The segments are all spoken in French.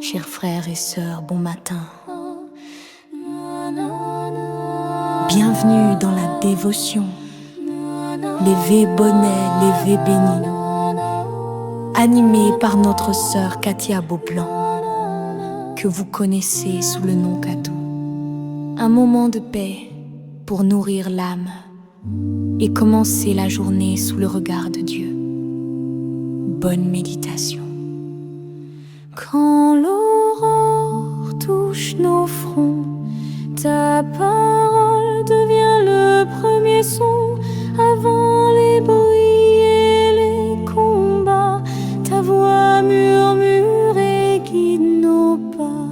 Chers frères et sœurs, bon matin. Bienvenue dans la dévotion. Lévé bonnet, lévé béni. Animé par notre sœur Katia Beaublanc, que vous connaissez sous le nom Katou. Un moment de paix pour nourrir l'âme et commencer la journée sous le regard de Dieu. Bonne méditation. Quand l'aurore touche nos fronts, ta parole devient le premier son. Avant les bruits et les combats, ta voix murmure et guide nos pas.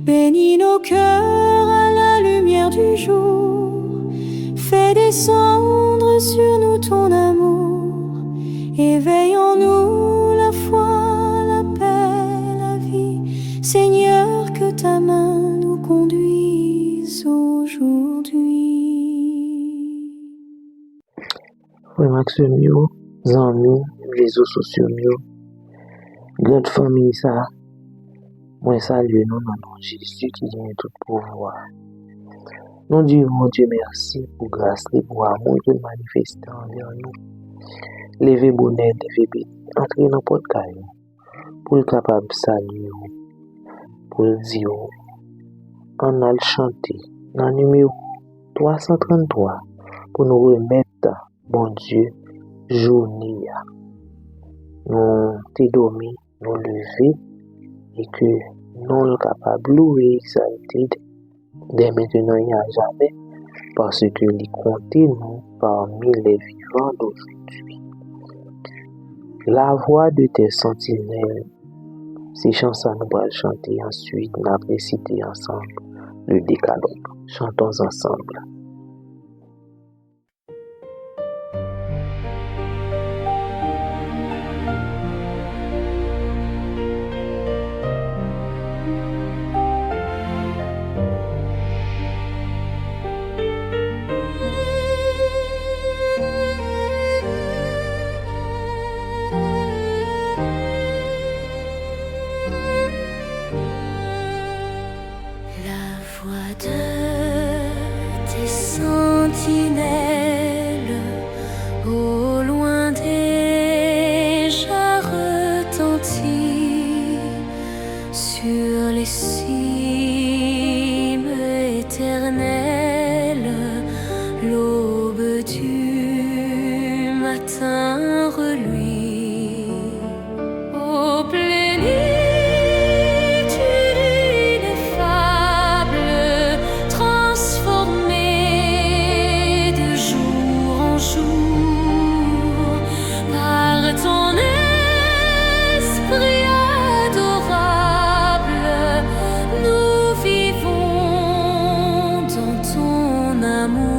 Bénis nos cœurs à la lumière du jour. Fais descendre sur nous ton amour. Éveille en nous la foi, la paix, la vie. Seigneur, que ta main nous conduise aujourd'hui. Oui, Maxime, amis, réseaux sociaux, grande famille, ça. Moi, salue nous dans le nom de Jésus qui vient tout pouvoir. Nous disons, Dieu merci pour grâce et pour amour que manifeste envers nous. Levez bonnet, levez béni, entrez dans le podcast pour être capable de saluer, pour le dire, on a le chanter dans le numéro 333 pour nous remettre, bon Dieu, journée. Nous t'es dormi, nous lever et que nous sommes capables de louer, exalter dès maintenant et à jamais parce que les compter nous parmi les vivants d'aujourd'hui. La voix de tes sentinelles, ces chansons nous allons chanter ensuite, nous allons réciter ensemble le décalogue. Chantons ensemble. Au loin déjà retentit sur les cimes éternelles, l'aube du matin reluit. Ô plénitude ineffable, transformée de jour en jour par ton esprit adorable, nous vivons dans ton amour.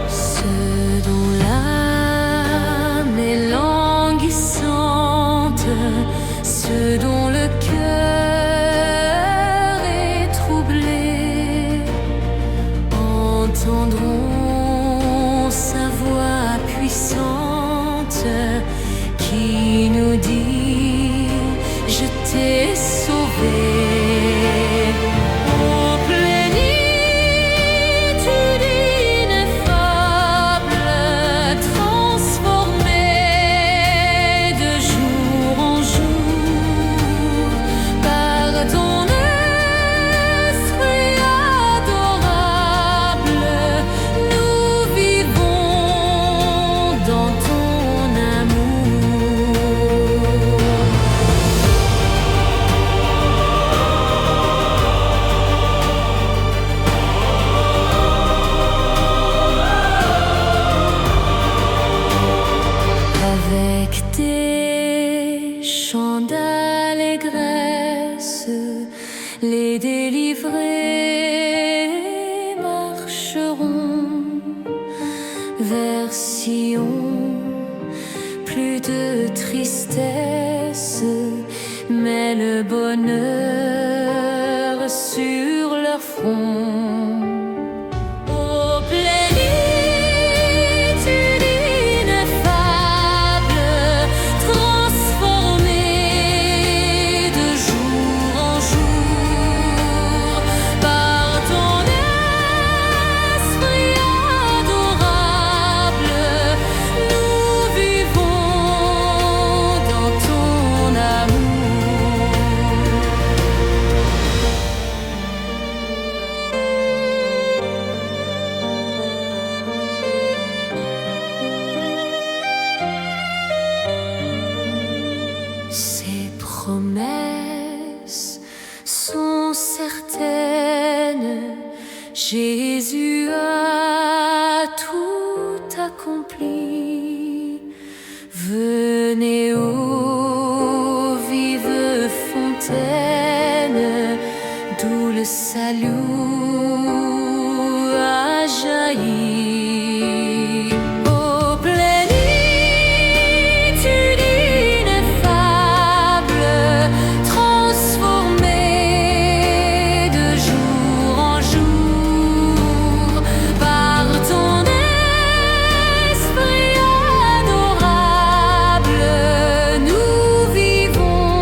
Ce dont l'âme est languissante, ce dont le cœur est troublé, entendront sa voix puissante qui nous dit: je t'ai sauvé. Ô plénitude ineffable, transformée de jour en jour par ton esprit adorable, nous vivons dans ton amour. Avec tes chants d'allégresse, les délivrés marcheront vers Sion. Plus de tristesse, mais le bonheur front. Ô plénitude ineffable, transformée de jour en jour par ton esprit adorable, nous vivons dans ton amour. Ces promesses sont certaines, Jésus a tout accompli. Venez aux vives fontaines, d'où le salut a jailli. Ô plénitude ineffable, transformée de jour en jour par ton esprit adorable, nous vivons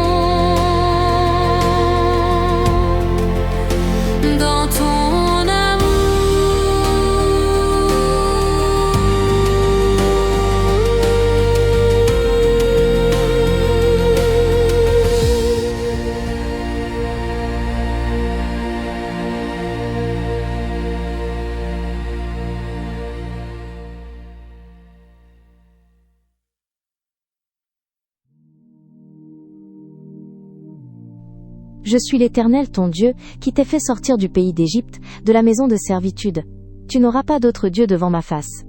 dans ton Je suis l'Éternel ton Dieu, qui t'ai fait sortir du pays d'Égypte, de la maison de servitude. Tu n'auras pas d'autre Dieu devant ma face.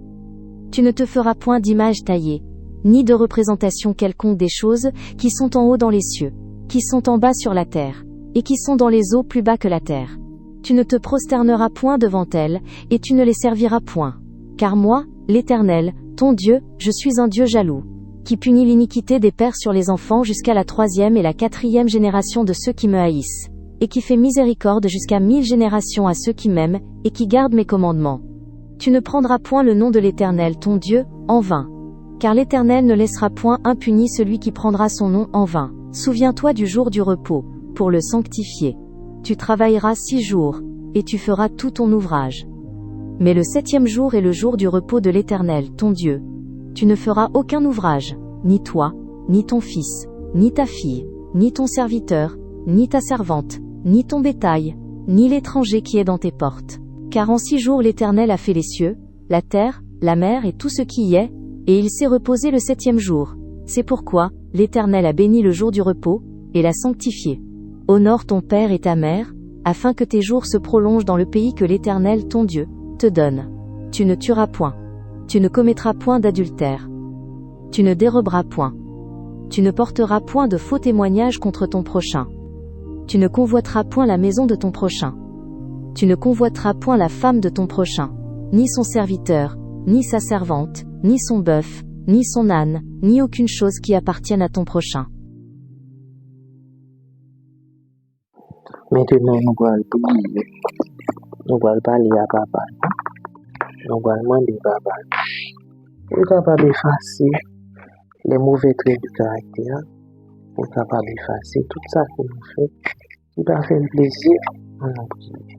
Tu ne te feras point d'image taillée, ni de représentation quelconque des choses qui sont en haut dans les cieux, qui sont en bas sur la terre, et qui sont dans les eaux plus bas que la terre. Tu ne te prosterneras point devant elles, et tu ne les serviras point. Car moi, l'Éternel, ton Dieu, je suis un Dieu jaloux, qui punit l'iniquité des pères sur les enfants jusqu'à la 3e et la 4e génération de ceux qui me haïssent, et qui fait miséricorde jusqu'à 1000 générations à ceux qui m'aiment, et qui gardent mes commandements. Tu ne prendras point le nom de l'Éternel ton Dieu, en vain. Car l'Éternel ne laissera point impuni celui qui prendra son nom en vain. Souviens-toi du jour du repos, pour le sanctifier. Tu travailleras 6 jours, et tu feras tout ton ouvrage. Mais le 7e jour est le jour du repos de l'Éternel ton Dieu. Tu ne feras aucun ouvrage, ni toi, ni ton fils, ni ta fille, ni ton serviteur, ni ta servante, ni ton bétail, ni l'étranger qui est dans tes portes. Car en 6 jours l'Éternel a fait les cieux, la terre, la mer et tout ce qui y est, et il s'est reposé le 7e jour. C'est pourquoi l'Éternel a béni le jour du repos, et l'a sanctifié. Honore ton père et ta mère, afin que tes jours se prolongent dans le pays que l'Éternel ton Dieu te donne. Tu ne tueras point. Tu ne commettras point d'adultère. Tu ne déroberas point. Tu ne porteras point de faux témoignages contre ton prochain. Tu ne convoiteras point la maison de ton prochain. Tu ne convoiteras point la femme de ton prochain, ni son serviteur, ni sa servante, ni son bœuf, ni son âne, ni aucune chose qui appartienne à ton prochain. Maintenant, nous allons prier. Nous allons parler à papa. Nous allons demander à papa. Il est capable d'effacer les mauvais traits du caractère. Il est capable d'effacer tout ça que nous faisons. Il va faire plaisir à nous prier.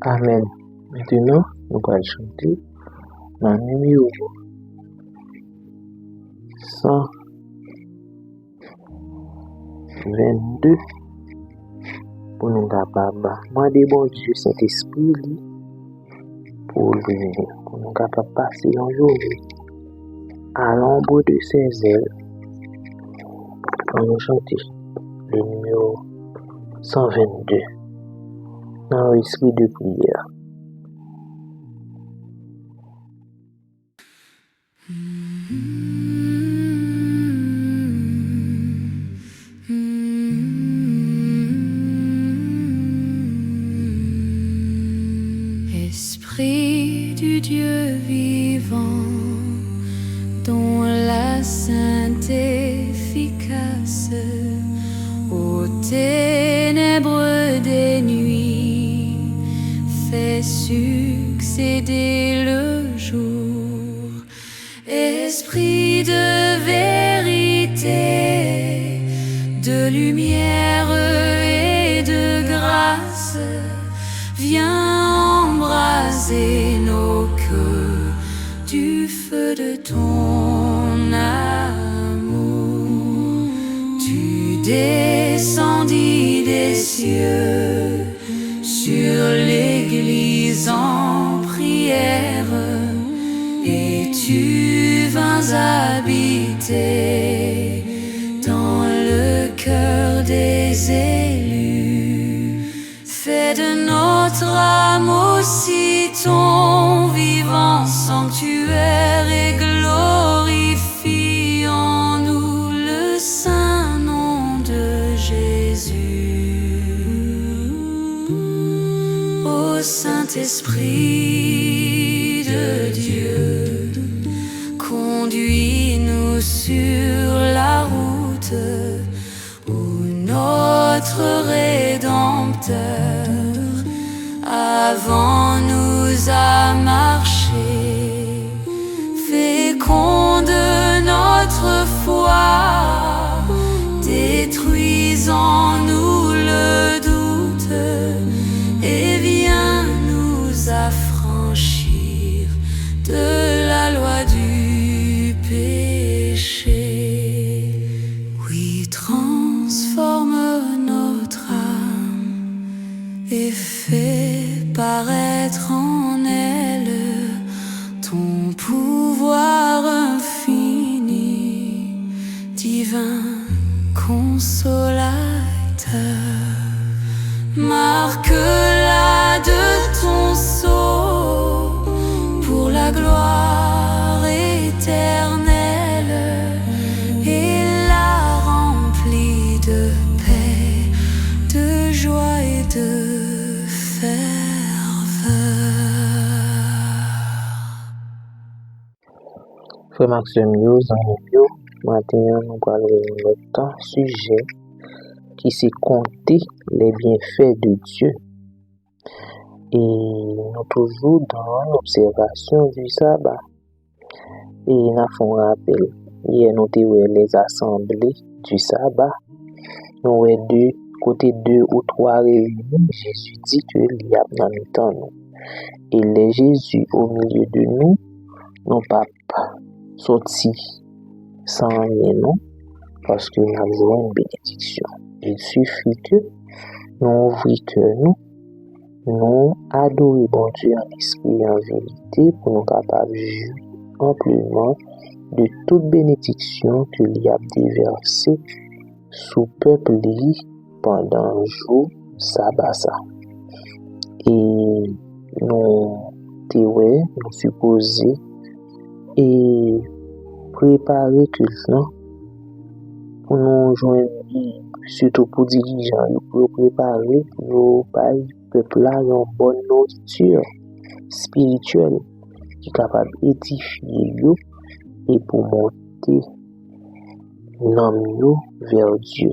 Amen. Maintenant, nous allons chanter dans le numéro 122 pour nous capables demander bon Dieu Saint-Esprit pour nous capables passer en journée à l'ombre de ses ailes quand nous chantons le numéro 122 dans l'esprit de prière. Esprit du Dieu vivant, dont la sainteté efficace aux ténèbres des nuits fait succéder le jour. Esprit de vérité, de lumière et de grâce, viens embraser nos cœurs du feu de ton amour. Tu descendis des cieux sur l'Église en prière, et tu vins habiter dans le cœur des élus. Fais de notre âme aussi ton vivant sanctuaire et glorifie en nous le saint nom de Jésus. Ô Saint-Esprit de Dieu, conduis-nous sur la route où notre Rédempteur avant nous a marché. Féconde notre foi, détruisant nous le doute, et viens nous affranchir de la loi du péché. Oui, transforme notre âme et fais paraître en elle ton pouvoir infini, divin consolateur. Marque-la de ton sceau pour la gloire éternelle, et la remplis de paix, de joie et de ferveur. Frère Maxime, maintenant nous parlons de notre sujet qui c'est compter les bienfaits de Dieu. Et nous toujours dans l'observation du sabbat. Et nous avons rappel, hier nous avons les assemblées du sabbat. Nous avons côté 2 ou 3 réunis, Jésus dit qu'il y a dans le temps nous. Et les Jésus au milieu de nous, n'ont pas sorti sans rien, non, parce que nous avons une bénédiction. Il suffit que nous ouvrions cœur, nous adorons bon Dieu en esprit et en vérité pour nous capables de jouir amplement de toute bénédiction qu'il y a déversée sous peuple pendant un jour sabbat. Et nous supposer et préparer culte pour nous joindre, surtout pour dirigeants, pour préparer pour peuple là une bonne nourriture spirituelle qui est capable d'édifier et pour monter l'âme vers Dieu.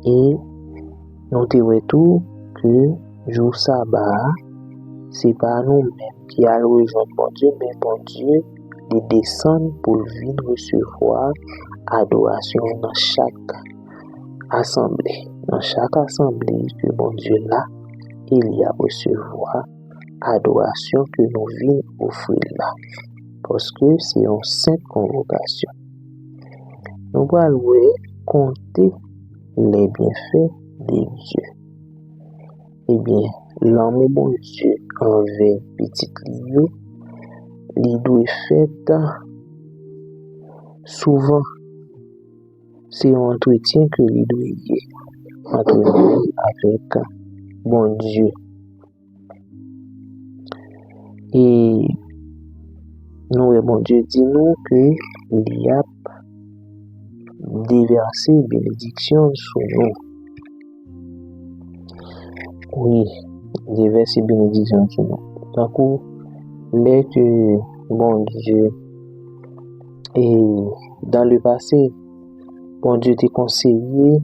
Et nous te tout que jour sabbat, c'est pas nous-mêmes qui allons rejoindre bon Dieu, mais bon Dieu les descend pour venir recevoir adoration dans chaque assemblée. Dans chaque assemblée que bon Dieu là, il y a recevoir adoration que nous venons offrir là. parce que c'est une sainte convocation. Nous allons compter les bienfaits de Dieu. Eh bien, l'amour bon Dieu envers petit Lio, il doit fait souvent. C'est un entretien que il doit y entre nous avec bon Dieu. Et nous, bon Dieu dit nous que il y a déversé bénédiction sur nous. Oui, déverser bénédiction sur nous. Donc, dès que bon Dieu et dans le passé, bon Dieu t'a conseillé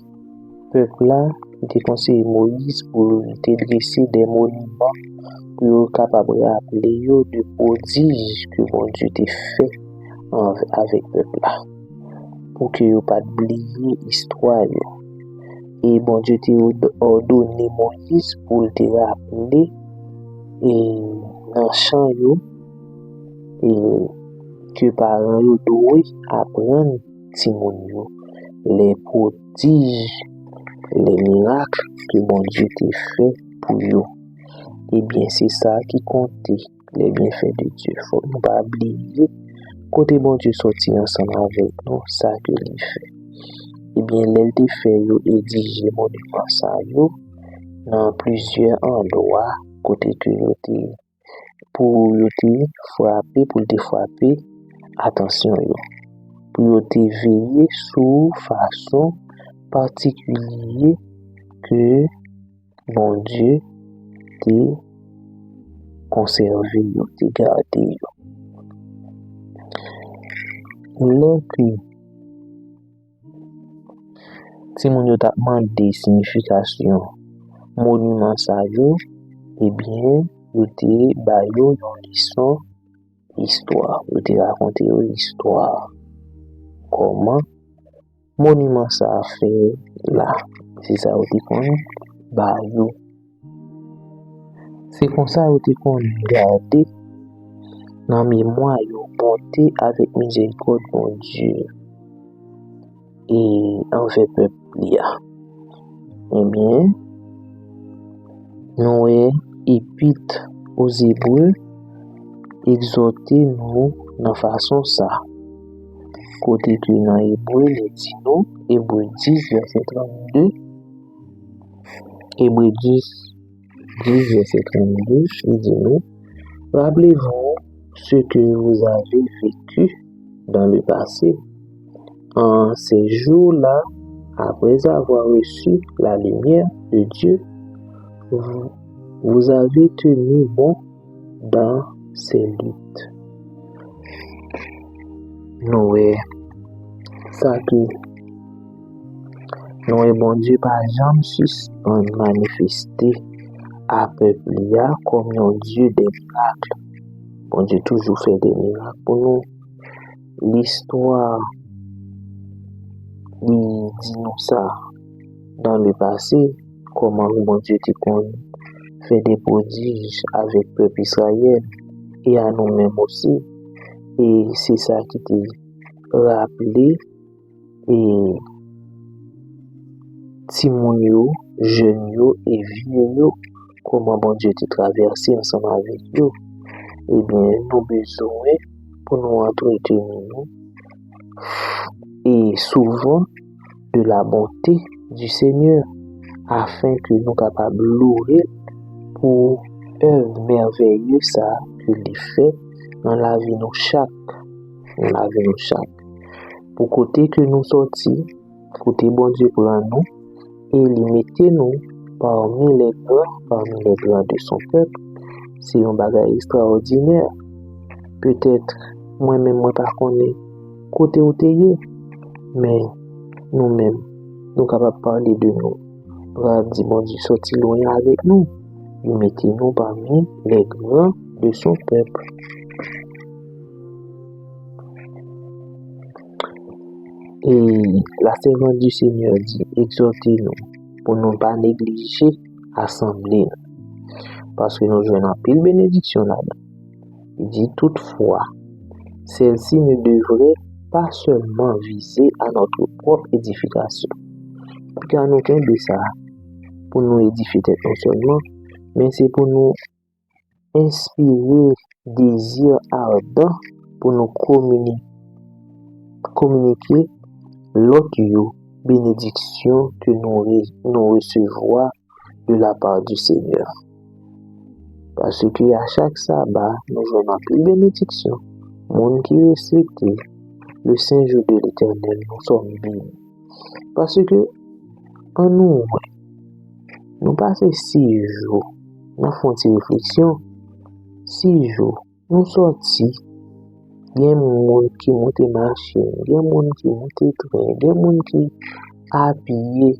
peuple là, il t'a conseillé Moïse pour te dresser des monuments pour capable de rappeler de prodiges que bon Dieu t'a fait avec peuple là, pour que yo pas oublier l'histoire. Et bon Dieu t'a ordonné Moïse pour te rappeler et dans champ yo et que parents yo doivent apprendre timon yo les prodiges, les miracles que bon Dieu t'a fait pour eux. Eh bien, c'est ça qui compte, les bienfaits de Dieu. Faut ne pas oublier, côté bon Dieu sorti ensemble avec nous, ça que il fait. Eh bien, l'elle te fait édiger monument ça yo dans plusieurs endroits, côté que yo te pour yo te frapper, pour te frapper, attention yo. Pour yo te veiller sous façon particulière que bon Dieu te conservé yo, te gardé yo. Donc, si mon yo t'a demandé signification monument ça yo, eh bien, yo te ba yo une leçon histoire, yo te raconter yo l'histoire. Comment monument ça a fait là, c'est ça yo te kon ba yo. C'est comme ça yo te kon garder dans mémoire yo porté avec miséricorde mon Dieu et envers peuple là. Eh bien, nous épître aux Hébreux exhorter nous dans façon ça. Côté que dans Hébreux, les dit nous, Hébreux 10, verset 32, Hébreux 10, verset 32, il dit nous, rappelez-vous ce que vous avez vécu dans le passé. En ces jours-là, après avoir reçu la lumière de Dieu, vous avez tenu bon dans ces luttes. Nous, ça que nous, bon Dieu, par exemple, suspend manifester à peuple comme un Dieu des miracles. Bon Dieu toujours fait des miracles pour nous. L'histoire dit nous ça dans le passé, comment bon Dieu fait des prodiges avec le peuple Israël et à nous-mêmes aussi. Et c'est ça qui t'est rappelé et Timon yo, jeune yo et vieux yo, comment bon Dieu t'a traversé ensemble avec eux. Eh bien, nous besoin pour nous entretenir et souvent de la bonté du Seigneur afin que nous capables de louer pour œuvre merveilleuse ça que il fait dans la vie nous chaque. Dans la vie nous chaque. Pour côté que nous sortis, côté bon Dieu pour nous, et il mettait nous parmi les grands de son peuple. C'est un bagage extraordinaire. Peut-être moi-même moi pas connais côté où t'es, mais nous-mêmes nous capables de parler de nous. On dit bon Dieu sorti loin avec nous. Il mettait nous parmi les grands de son peuple. Et la servante du Seigneur dit, exhortez-nous pour ne pas négliger assembler. Parce que nous jouons en pile bénédiction là-dedans. Il dit toutefois, celle-ci ne devrait pas seulement viser à notre propre édification, car nous de ça pour nous édifier non seulement, mais c'est pour nous inspirer désir ardent pour nous communiquer l'autre bénédiction que nous recevons de la part du Seigneur. Parce que à chaque sabbat, nous avons une bénédiction. Monde qui respecte le saint jour de l'Éternel, nous sommes bénis. Parce que en nous passons 6 jours, nous faisons une réflexion, 6 jours, nous sortis, il y a des gens qui montent machine, il y a des gens qui montent train, il y a des gens qui habillés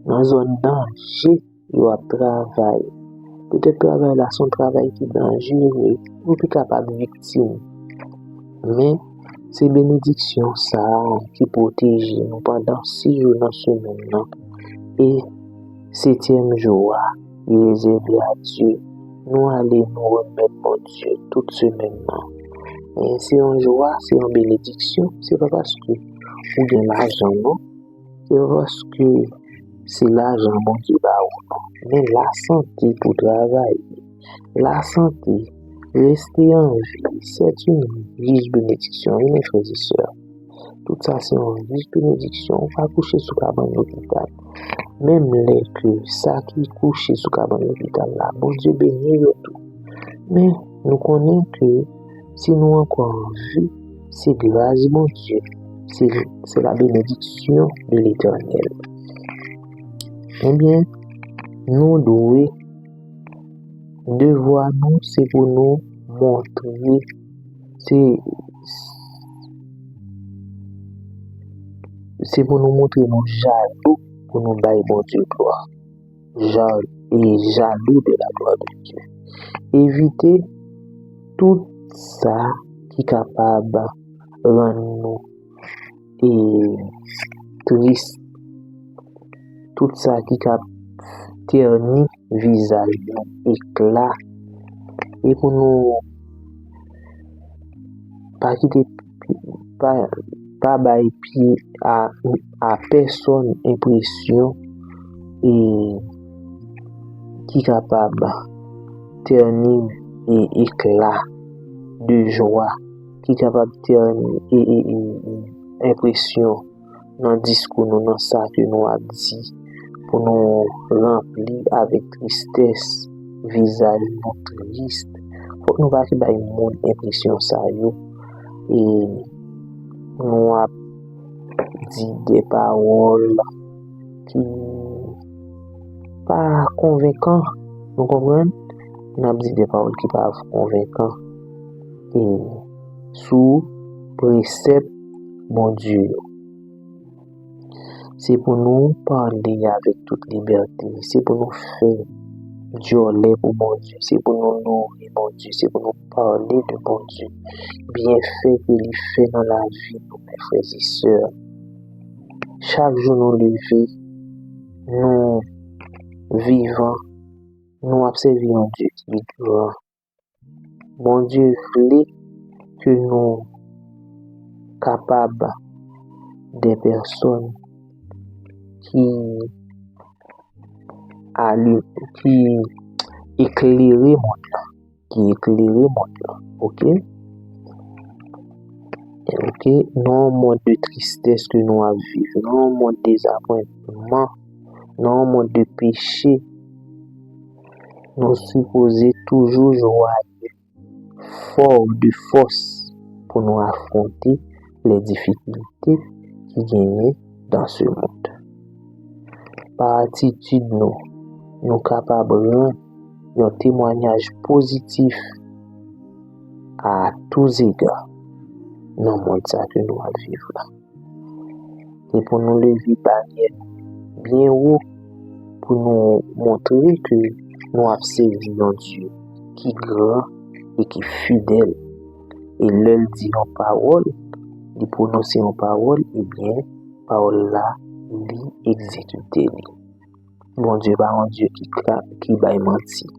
dans zone danger, ils travaillent. Peut-être travail là, son travail qui est dangereux, ou plus capable de victime. Mais c'est bénédiction ça qui protège nous pendant 6 jours dans ce semaine. Et 7e jour, il est réservé à Dieu. Nous allons nous remettre pour Dieu toute semaine. Et c'est un joie, c'est une bénédiction. C'est pas parce que vous avez l'argent, non. C'est pas parce que c'est l'argent bon Dieu va ou non. Mais la santé pour travailler, la santé, rester en vie, c'est une riche bénédiction, mes frères et sœurs. Tout ça, c'est une riche bénédiction. On va coucher sous cabane l'hôpital. Même les que ça qui couche sous cabane l'hôpital là, bon Dieu bénit le tout. Mais nous connaissons que si nous encore en vie, c'est grâce mon Dieu. C'est la bénédiction de l'Éternel. Eh bien, nous devons devoir nous, c'est pour nous montrer, c'est pour nous montrer nos jaloux, pour nous bailler bon Dieu gloire. Jaloux de la gloire de Dieu. Éviter tout ça qui est capable de rendre nous tristes. Tout ça qui est capable de ternir le visage, éclat. Et pour nous pas quitter, pas bailler pied à personne impression et qui est capable de ternir et éclat de joie, qui est capable de ternir et impression dans le discours, dans ça que nous avons dit, pour nous remplir avec tristesse, visage triste. Faut que nous pas qu'il y ait une impression ça yo. Et nous avons dit des paroles qui pas convaincants. Nous comprenons? Nous avons dit des paroles qui pas convaincants. Et sous précepte mon Dieu. C'est pour nous parler avec toute liberté. C'est pour nous faire joler pour mon Dieu. C'est pour nous nourrir mon Dieu. C'est pour nous parler de mon Dieu. Bienfait qu'il fait dans la vie de mes frères et sœurs. Chaque jour nous lever, nous vivons, nous observons un Dieu qui est grand. Mon Dieu voulait que nous capables des personnes qui éclairer mon monde, ok? Ok, non monde de tristesse que nous avons vécu, non monde de désappointement, non monde de péché, nous supposons toujours joyeux, fort de force pour nous affronter les difficultés qui gagnent dans ce monde. Par attitude, nous capables de rendre un témoignage positif à tous égards dans le monde que nous vivons là. Et pour nous lever barrière bien haut, pour nous montrer que nous observons un Dieu qui est grand et qui est fidèle. Et l'elle dit en parole, il prononce en parole, et bien, parole là, lui exécuter. Mon Dieu, pas un Dieu qui va mentir.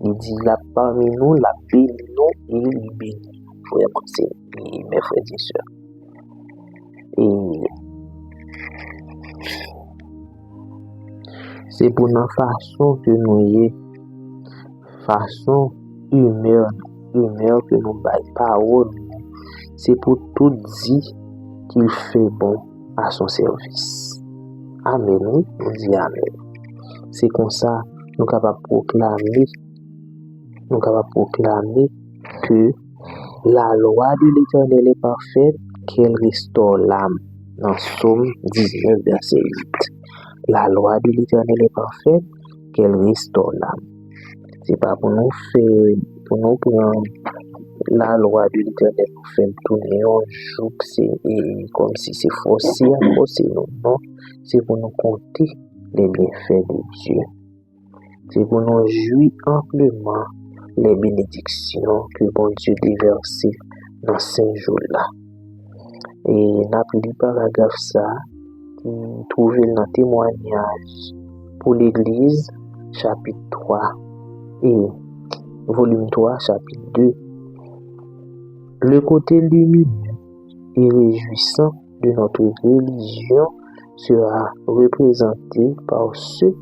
Il dit là parmi nous, la béni nous et il bénit. vraiment, c'est mes frères et sœurs. Et c'est pour notre façon que nous y façon humeur que nous baillons parole, c'est pour tout dire qu'il fait bon à son service. Amen, oui, nous dit Amen. C'est comme ça, nous sommes capables de proclamer que la loi de l'Éternel est parfaite, qu'elle restaure l'âme. Dans Psaume 19, verset 8. La loi de l'Éternel est parfaite, qu'elle restaure l'âme. C'est pas pour nous prendre la loi de l'Éternel pour faire tourner un jour, comme si c'est forcé à forcer nous. Non, c'est pour nous compter les bienfaits de Dieu. C'est pour nous jouir amplement les bénédictions que bon Dieu déverse dans ces jours-là. Et n'a plus paragraphe ça, qui trouve dans témoignage pour l'Église, chapitre 3 et volume 3, chapitre 2. Le côté lumineux et réjouissant de notre religion sera représenté par ceux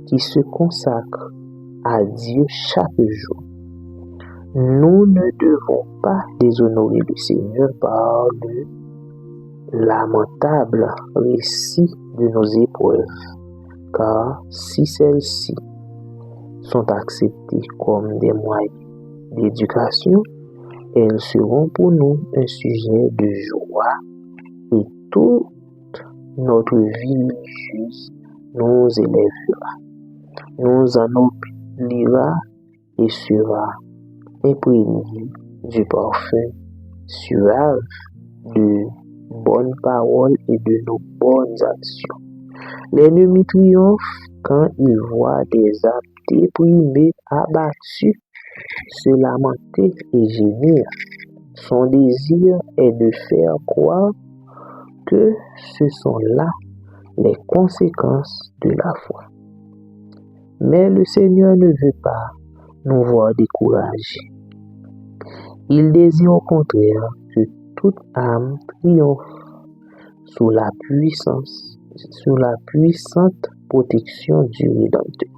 qui se consacrent à Dieu chaque jour. Nous ne devons pas déshonorer le Seigneur par le lamentable récit de nos épreuves, car si celles-ci sont acceptées comme des moyens d'éducation, elles seront pour nous un sujet de joie et toute notre vie religieuse nous élèvera, nous ennoblira et sera imprégné du parfum suave de bonnes paroles et de nos bonnes actions. L'ennemi triomphe quand il voit des âmes déprimées, abattues, se lamenter et gémir. Son désir est de faire croire que ce sont là les conséquences de la foi. Mais le Seigneur ne veut pas nous voir découragés. Il désire au contraire que toute âme triomphe sous la puissante protection du Rédempteur.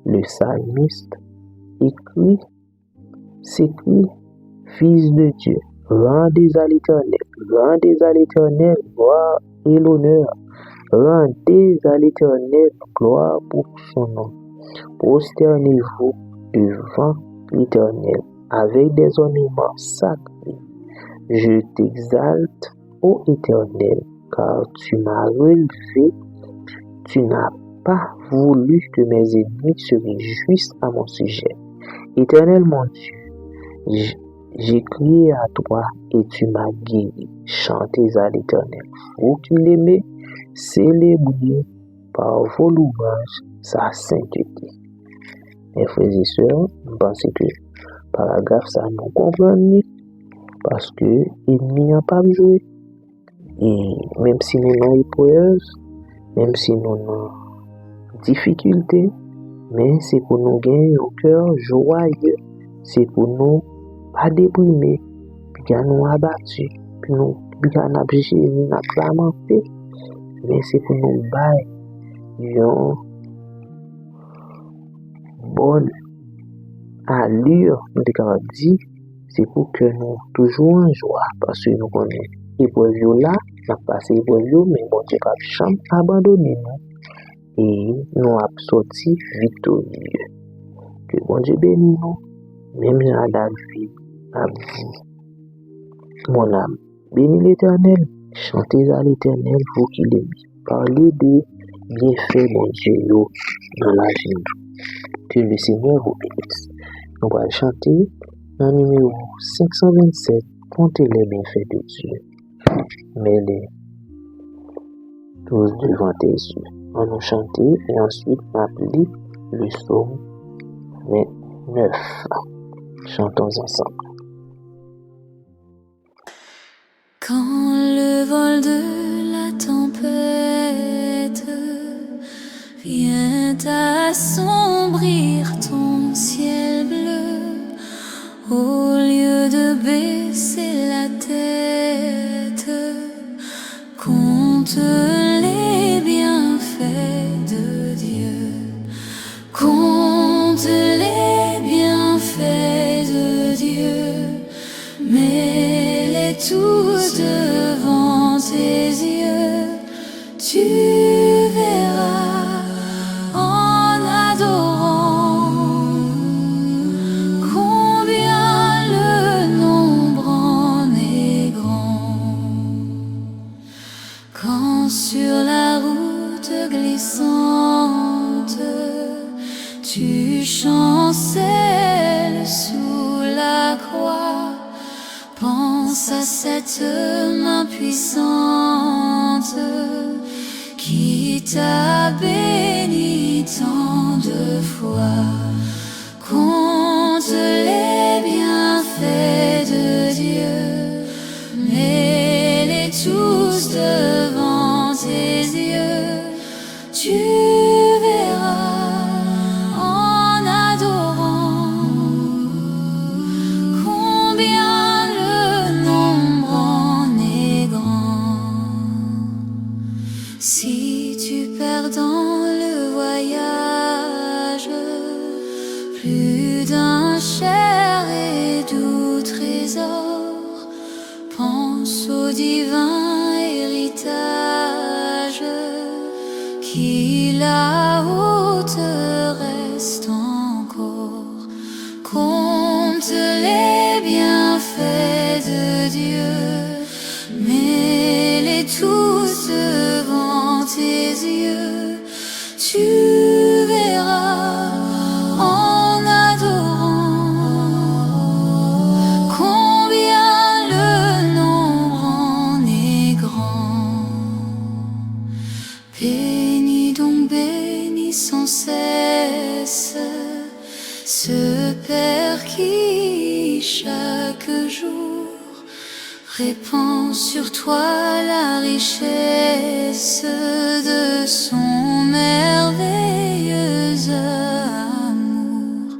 Le psalmiste s'écrie, Fils de Dieu, rendez à l'Éternel gloire et l'honneur, rendez à l'Éternel gloire pour son nom. Prosternez-vous devant l'Éternel avec des ornements sacrés. Je t'exalte, ô Éternel, car tu m'as relevé, tu n'as pas voulu que mes ennemis se réjouissent à mon sujet. Éternel mon Dieu, j'ai crié à toi et tu m'as guéri. Chantez à l'Éternel, vous qui l'aimez, célébrez par vos louanges sa sainteté. Mes frères et sœurs, je pense que paragraphe ça nous comprend parce que il n'y a pas joué. Et même si nous avons épreuves, même si nous avons difficultés, mais c'est pour nous gagner au cœur joyeux, c'est pour nous pas déprimer, puis nous abattus, puis nous obligés nous lamenter, mais c'est pour nous bailler une bonne allure, nous devons dire, c'est pour que nous toujours en joie, parce que nous connaissons l'épreuve là, nous avons passé l'épreuve, mais bon Dieu n'a jamais abandonné nous, et nous avons sorti victorieux. Que bon Dieu bénisse nous, même à David a dit, mon âme, bénis l'Éternel, chantez à l'Éternel, vous qui l'aimez, parlez de bienfaits, mon Dieu, dans la vie. Que le Seigneur vous bénisse. Nous allons chanter un numéro 527, comptez les bienfaits de Dieu. Mets-les tous devant tes yeux. On nous chanter et ensuite appeler le psaume 29. Chantons ensemble. Quand le vol de la tempête vient assombrir ton ciel bleu, au lieu de baisser tous devant tes yeux. Tu verras en adorant combien le nombre en est grand. Quand sur la route glissante tu chancelles sous la croix, pense à cette main puissante qui t'a béni tant de fois. Compte les bienfaits de Dieu, mets-les tous devant tes yeux. Tu verras en adorant combien le nombre en est grand. Si tu perds dans le voyage plus d'un cher et doux trésor, pense au divin héritage qui là-haut te reste encore. Compte les bienfaits de Dieu, mets-les tous devant tes yeux. Tu verras en adorant combien le nombre en est grand. Bénis donc, bénis sans cesse ce Père qui chaque jour répand sur toi la richesse de son merveilleux amour.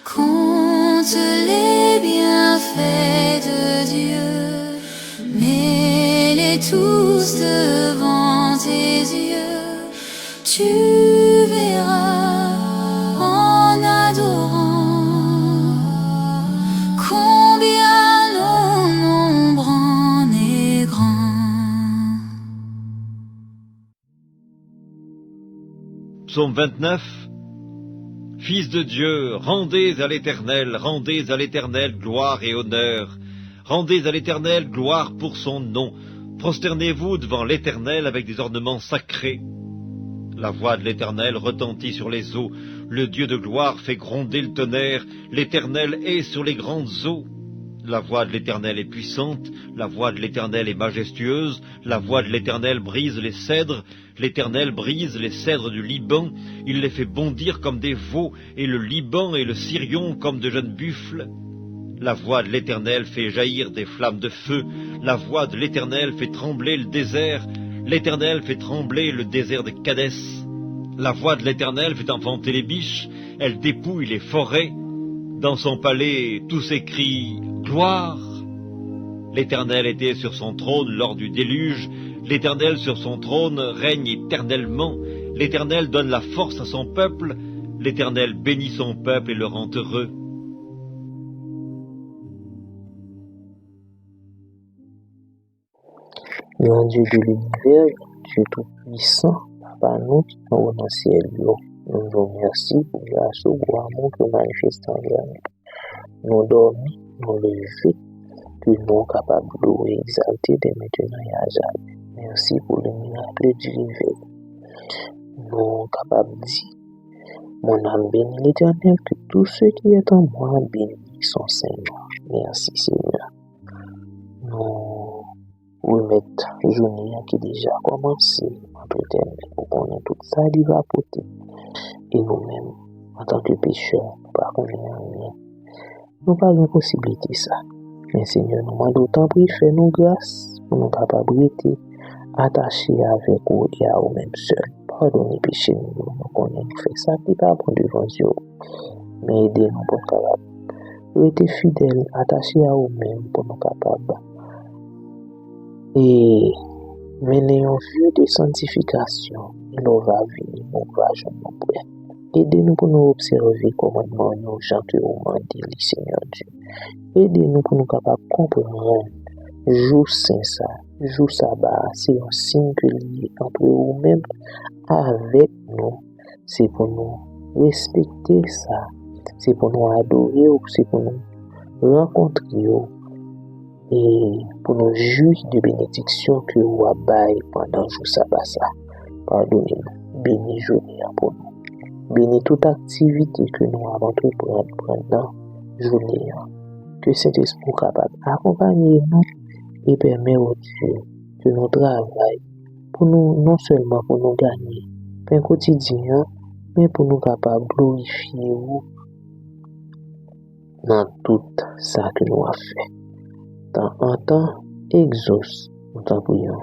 Compte les bienfaits de Dieu, mets-les tous devant tes yeux. Tu verras en adorant combien le nombre en est grand. Psaume 29. Fils de Dieu, rendez à l'Éternel gloire et honneur. Rendez à l'Éternel gloire pour son nom. Prosternez-vous devant l'Éternel avec des ornements sacrés. La voix de l'Éternel retentit sur les eaux. Le Dieu de gloire fait gronder le tonnerre. L'Éternel est sur les grandes eaux. La voix de l'Éternel est puissante. La voix de l'Éternel est majestueuse. La voix de l'Éternel brise les cèdres. L'Éternel brise les cèdres du Liban. Il les fait bondir comme des veaux, et le Liban et le Sirion comme de jeunes buffles. La voix de l'Éternel fait jaillir des flammes de feu. La voix de l'Éternel fait trembler le désert. L'Éternel fait trembler le désert de Kadès. La voix de l'Éternel fait enfanter les biches. Elle dépouille les forêts. Dans son palais, tous s'écrient « Gloire !» L'Éternel était sur son trône lors du déluge. L'Éternel sur son trône règne éternellement. L'Éternel donne la force à son peuple. L'Éternel bénit son peuple et le rend heureux. Grand Dieu de l'univers, Dieu tout-puissant, Papa nous qui sommes dans le ciel, nous vous remercions pour grâce au grand amour que vous manifestez envers nous. Nous dormons, nous levons, que nous sommes capables de louer et exalter dès maintenant et à jamais. Merci pour le miracle du réveil. Nous sommes capables de dire, mon âme bénit l'Éternel, que tout ce qui est en moi bénit son Seigneur. Merci Seigneur. Nous remettons la journée qui est déjà commencé entre Éternel pour qu'on ait tout ça il va apporter. Et nous-mêmes, en tant que pécheurs, nous ne connaissons rien. Nous n'avons pas de possibilité ça. Mais Seigneur, nous demandons autant pour faire nos grâces, pour nous capables d'être attachés avec vous et à vous-même seuls. Pardonnez péché nous connaissons, nous faisons ça qui pas bon devant Dieu. Mais aidez-nous pour nous capables. Restez fidèles, attachés à vous-même pour nous capables. Et menez en vue de sanctification, et nous va venir, nous va joindre nos prêts. Aidez-nous pour nous observer comment nous gens que vous mandez, Seigneur Dieu. Aidez-nous pour nous capables de comprendre jour saint ça, jour sabbat, c'est un signe que lié entre vous-même avec nous. C'est pour nous respecter ça. C'est pour nous adorer, c'est pour nous rencontrer et pour nous jouir de bénédictions que vous avez pendant le jour sabbat ça. Pardonnez-nous, bénis journée pour nous. Bénis toute activité que nous avons entreprendre pendant la journée. Que Saint-Esprit capable d'accompagner nous et permettre au Dieu que nous travaillons pour nous, non seulement pour nous gagner pain quotidien, mais pour nous capables de glorifier vous dans tout ça que nous avons fait. En temps, exauce, nous t'en prions,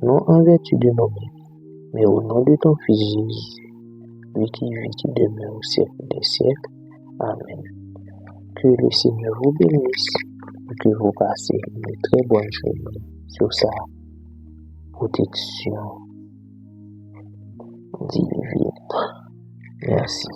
non en vertu de nos-mêmes, mais au nom de ton Fils Jésus, lui qui vit, qui demeure au siècle des siècles. Amen. Que le Seigneur vous bénisse et que vous passez une très bonne journée sur sa protection divine. Merci.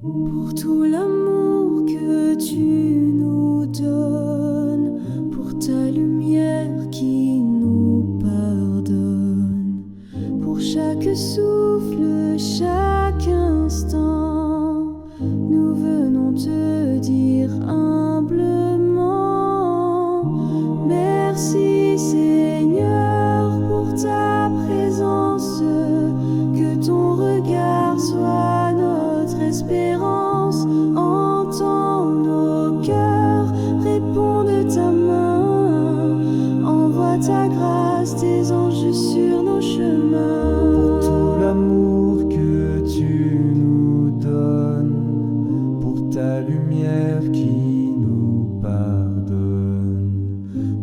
Pour tout l'amour que tu nous donnes, pour ta lumière qui nous pardonne, pour chaque souffle, chaque instant, nous venons te dire humblement, merci Seigneur pour ta présence, que ton regard soit notre espérance, entends nos cœurs, réponds de ta main, envoie ta grâce, tes anges sur nos chemins. Pour tout l'amour que tu nous donnes, pour ta lumière qui nous pardonne,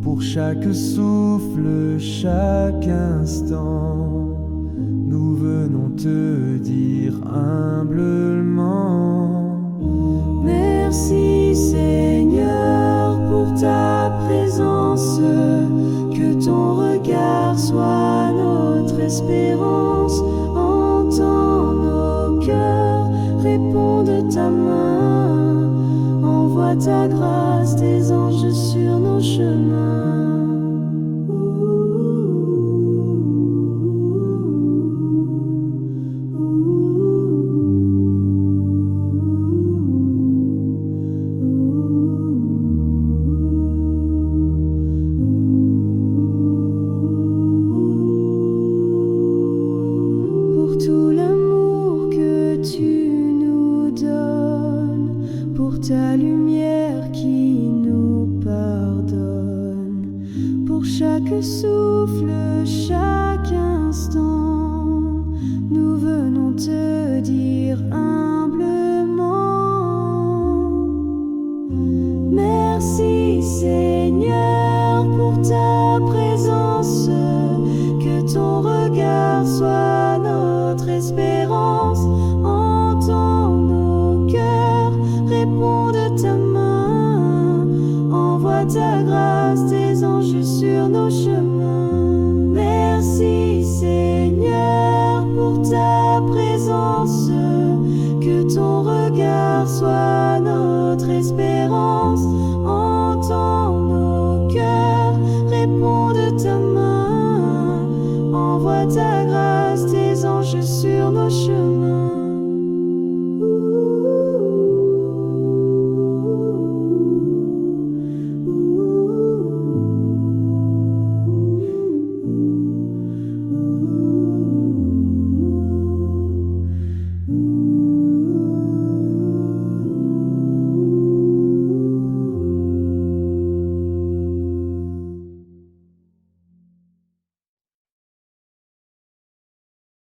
pour chaque souffle, chaque instant, nous venons te dire humblement, merci Seigneur pour ta présence, que ton regard soit notre espérance, entends nos cœurs, réponds de ta main, envoie ta grâce, tes anges sur nos chemins. Pour tout l'amour que tu nous donnes, pour ta lumière qui nous pardonne, pour chaque souffle, chaque instant, nous venons te dire humblement, merci Seigneur pour ta présence, que ton regard soit notre espérance, entends nos cœurs, réponds de ta main, envoie ta grâce, tes anges sur nos chemins. Merci Seigneur pour ta présence, que ton regard soit